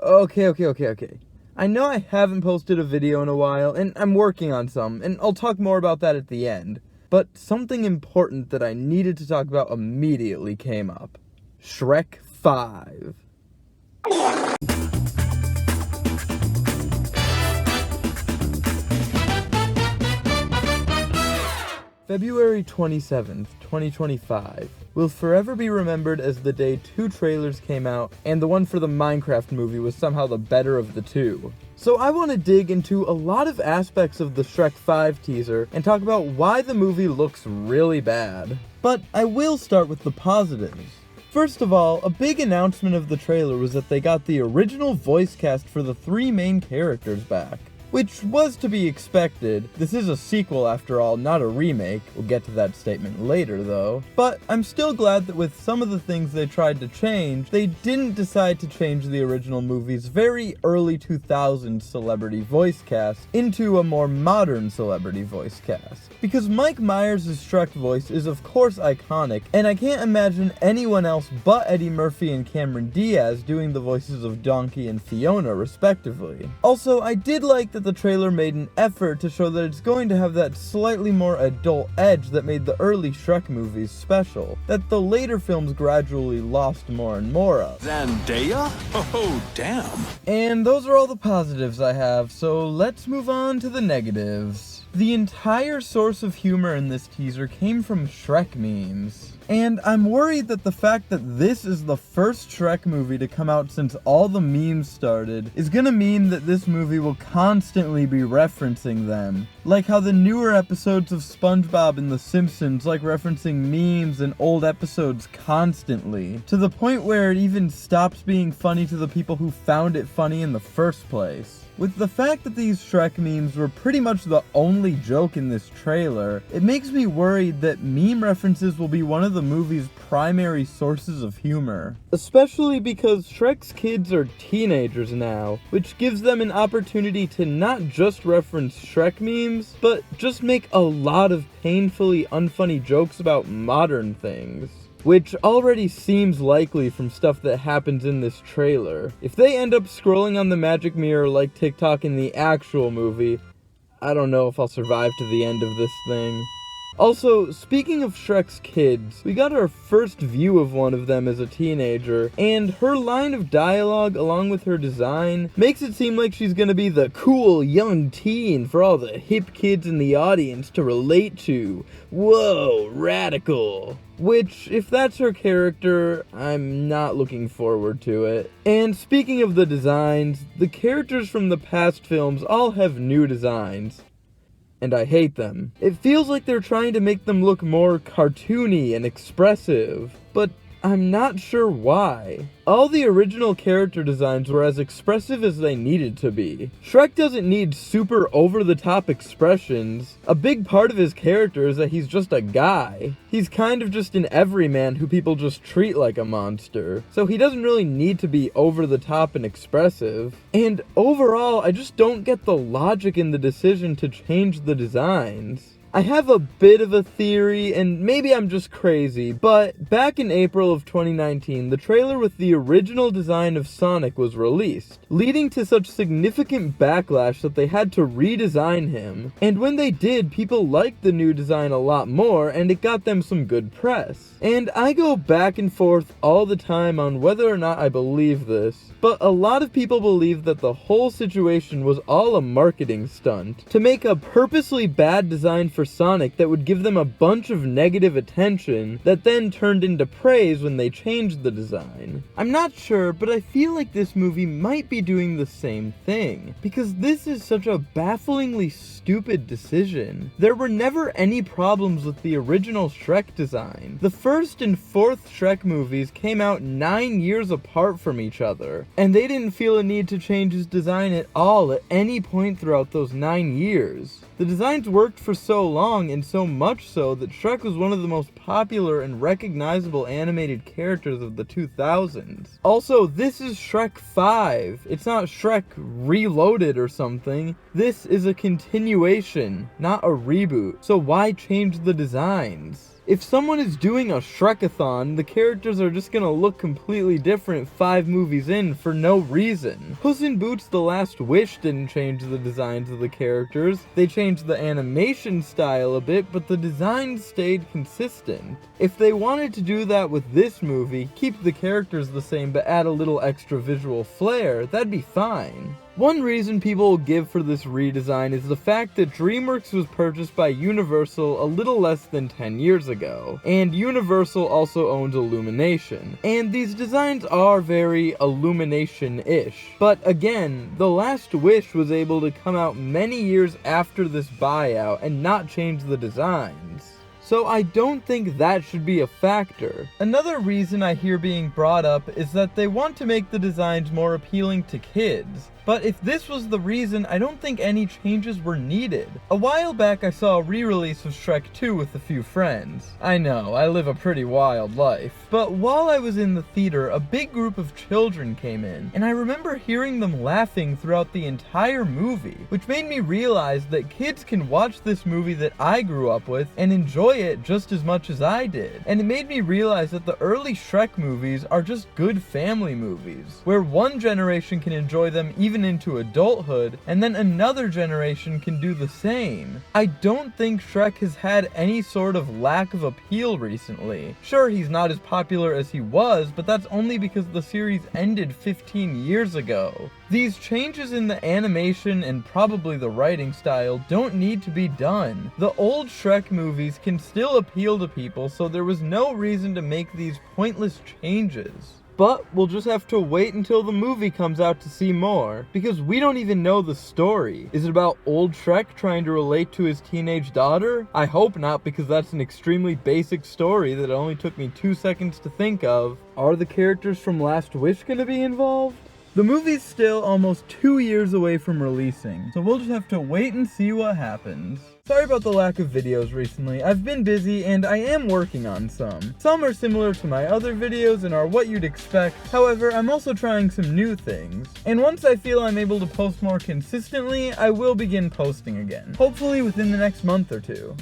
Okay. I know I haven't posted a video in a while, and I'm working on some, and I'll talk more about that at the end. But something important that I needed to talk about immediately came up. Shrek 5. February 27th, 2025 will forever be remembered as the day 2 trailers came out, and the one for the Minecraft movie was somehow the better of the two. So I want to dig into a lot of aspects of the Shrek 5 teaser and talk about why the movie looks really bad. But I will start with the positives. First of all, a big announcement of the trailer was that they got the original voice cast for the 3 main characters back. Which was to be expected. This is a sequel after all, not a remake. We'll get to that statement later though. But I'm still glad that with some of the things they tried to change, they didn't decide to change the original movie's very early 2000s celebrity voice cast into a more modern celebrity voice cast. Because Mike Myers' Shrek voice is of course iconic, and I can't imagine anyone else but Eddie Murphy and Cameron Diaz doing the voices of Donkey and Fiona respectively. Also, I did like that the trailer made an effort to show that it's going to have that slightly more adult edge that made the early Shrek movies special, that the later films gradually lost more and more of. Zendaya? Oh, damn. And those are all the positives I have, so let's move on to the negatives. The entire source of humor in this teaser came from Shrek memes. And I'm worried that the fact that this is the first Shrek movie to come out since all the memes started is gonna mean that this movie will constantly be referencing them. Like how the newer episodes of SpongeBob and The Simpsons like referencing memes and old episodes constantly, to the point where it even stops being funny to the people who found it funny in the first place. With the fact that these Shrek memes were pretty much the only joke in this trailer, it makes me worried that meme references will be one of the movie's primary sources of humor. Especially because Shrek's kids are teenagers now, which gives them an opportunity to not just reference Shrek memes, but just make a lot of painfully unfunny jokes about modern things. Which already seems likely from stuff that happens in this trailer. If they end up scrolling on the magic mirror like TikTok in the actual movie, I don't know if I'll survive to the end of this thing. Also, speaking of Shrek's kids, we got our first view of one of them as a teenager, and her line of dialogue along with her design makes it seem like she's gonna be the cool young teen for all the hip kids in the audience to relate to. Whoa, radical. Which, if that's her character, I'm not looking forward to it. And speaking of the designs, the characters from the past films all have new designs. And I hate them. It feels like they're trying to make them look more cartoony and expressive, but I'm not sure why. All the original character designs were as expressive as they needed to be. Shrek doesn't need super over-the-top expressions. A big part of his character is that he's just a guy. He's kind of just an everyman who people just treat like a monster. So he doesn't really need to be over-the-top and expressive. And overall, I just don't get the logic in the decision to change the designs. I have a bit of a theory, and maybe I'm just crazy, but back in April of 2019, the trailer with the original design of Sonic was released, leading to such significant backlash that they had to redesign him. And when they did, people liked the new design a lot more, and it got them some good press. And I go back and forth all the time on whether or not I believe this, but a lot of people believe that the whole situation was all a marketing stunt, to make a purposely bad design for Sonic that would give them a bunch of negative attention that then turned into praise when they changed the design. I'm not sure, but I feel like this movie might be doing the same thing, because this is such a bafflingly stupid decision. There were never any problems with the original Shrek design. The first and fourth Shrek movies came out 9 years apart from each other, and they didn't feel a need to change his design at all at any point throughout those 9 years. The designs worked for so long, and so much so that Shrek was one of the most popular and recognizable animated characters of the 2000s. Also, this is Shrek 5. It's not Shrek Reloaded or something. This is a continuation, not a reboot. So why change the designs? If someone is doing a Shrekathon, the characters are just gonna look completely different 5 movies in for no reason. Puss in Boots: The Last Wish didn't change the designs of the characters. They changed the animation style a bit, but the designs stayed consistent. If they wanted to do that with this movie, keep the characters the same but add a little extra visual flair, that'd be fine. One reason people will give for this redesign is the fact that DreamWorks was purchased by Universal a little less than 10 years ago, and Universal also owns Illumination, and these designs are very Illumination-ish. But again, The Last Wish was able to come out many years after this buyout and not change the designs. So I don't think that should be a factor. Another reason I hear being brought up is that they want to make the designs more appealing to kids. But if this was the reason, I don't think any changes were needed. A while back I saw a re-release of Shrek 2 with a few friends. I know, I live a pretty wild life. But while I was in the theater, a big group of children came in, and I remember hearing them laughing throughout the entire movie, which made me realize that kids can watch this movie that I grew up with and enjoy it just as much as I did. And it made me realize that the early Shrek movies are just good family movies, where one generation can enjoy them even into adulthood, and then another generation can do the same. I don't think Shrek has had any sort of lack of appeal recently. Sure, he's not as popular as he was, but that's only because the series ended 15 years ago. These changes in the animation and probably the writing style don't need to be done. The old Shrek movies can still appeal to people, so there was no reason to make these pointless changes. But we'll just have to wait until the movie comes out to see more, because we don't even know the story. Is it about old Shrek trying to relate to his teenage daughter? I hope not, because that's an extremely basic story that only took me 2 seconds to think of. Are the characters from Last Wish gonna be involved? The movie's still almost 2 years away from releasing, so we'll just have to wait and see what happens. Sorry about the lack of videos recently. I've been busy and I am working on some. Some are similar to my other videos and are what you'd expect. However, I'm also trying some new things. And once I feel I'm able to post more consistently, I will begin posting again. Hopefully within the next month or two.